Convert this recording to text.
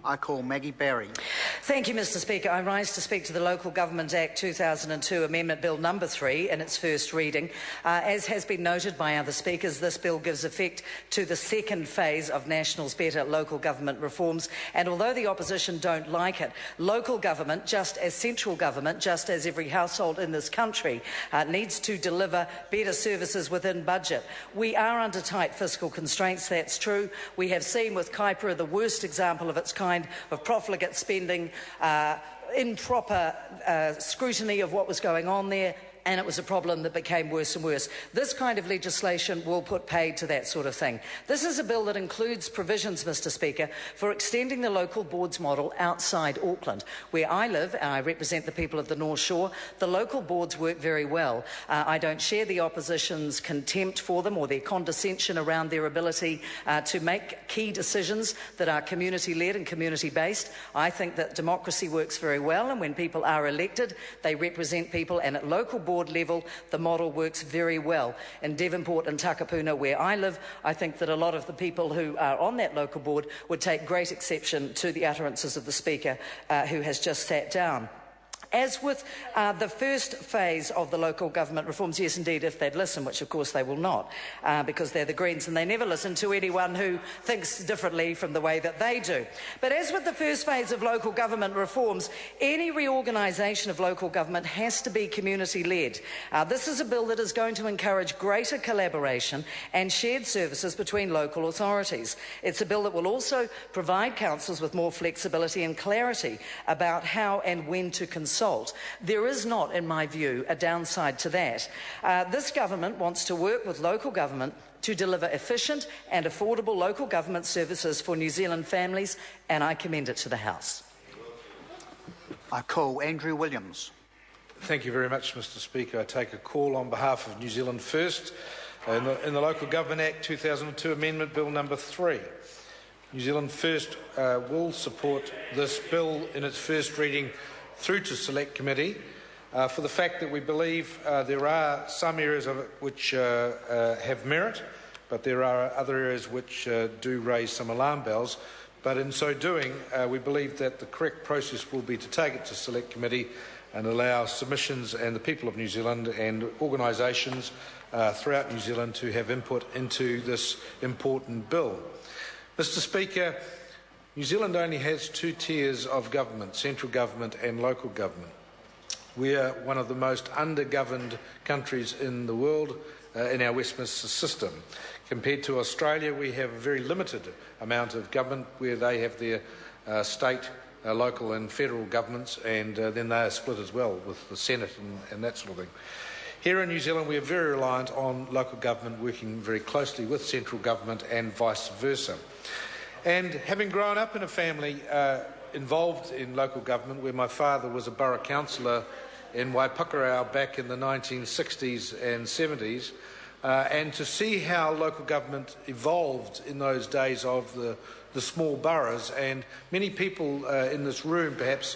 I call Maggie Barry. Thank you, Mr Speaker. I rise to speak to the Local Government Act 2002 Amendment Bill number 3 in its first reading. As has been noted by other speakers, this bill gives effect to the second phase of National's Better local government reforms, and although the opposition don't like it, local government, just as central government, just as every household in this country, needs to deliver better services within budget. We are under tight fiscal constraints, that's true. We have seen with Kaipara the worst example of its kind of profligate spending, improper scrutiny of what was going on there, and it was a problem that became worse and worse. This kind of legislation will put paid to that sort of thing. This is a bill that includes provisions, Mr Speaker, for extending the local boards model outside Auckland. Where I live, and I represent the people of the North Shore, the local boards work very well. I don't share the opposition's contempt for them or their condescension around their ability to make key decisions that are community-led and community-based. I think that democracy works very well, and when people are elected, they represent people, and at local board level, the model works very well. In Devonport and Takapuna, where I live, I think that a lot of the people who are on that local board would take great exception to the utterances of the Speaker who has just sat down. As with the first phase of the local government reforms, yes, indeed, if they'd listen, which of course they will not, because they're the Greens and they never listen to anyone who thinks differently from the way that they do. But as with the first phase of local government reforms, any reorganisation of local government has to be community-led. This is a bill that is going to encourage greater collaboration and shared services between local authorities. It's a bill that will also provide councils with more flexibility and clarity about how and when to consult. There is not, in my view, a downside to that. This government wants to work with local government to deliver efficient and affordable local government services for New Zealand families, and I commend it to the House. I call Andrew Williams. Thank you very much, Mr Speaker. I take a call on behalf of New Zealand First in the Local Government Act 2002 Amendment Bill number 3. New Zealand First will support this bill in its first reading through to Select Committee for the fact that we believe there are some areas of it which have merit, but there are other areas which do raise some alarm bells. But in so doing, we believe that the correct process will be to take it to Select Committee and allow submissions and the people of New Zealand and organisations throughout New Zealand to have input into this important bill. Mr Speaker, New Zealand only has 2 tiers of government, central government and local government. We are one of the most under-governed countries in the world in our Westminster system. Compared to Australia, we have a very limited amount of government where they have their state, local and federal governments, and then they are split as well with the Senate and that sort of thing. Here in New Zealand, we are very reliant on local government working very closely with central government and vice versa. And having grown up in a family involved in local government, where my father was a borough councillor in Waipukurau back in the 1960s and 70s, and to see how local government evolved in those days of the small boroughs, and many people in this room perhaps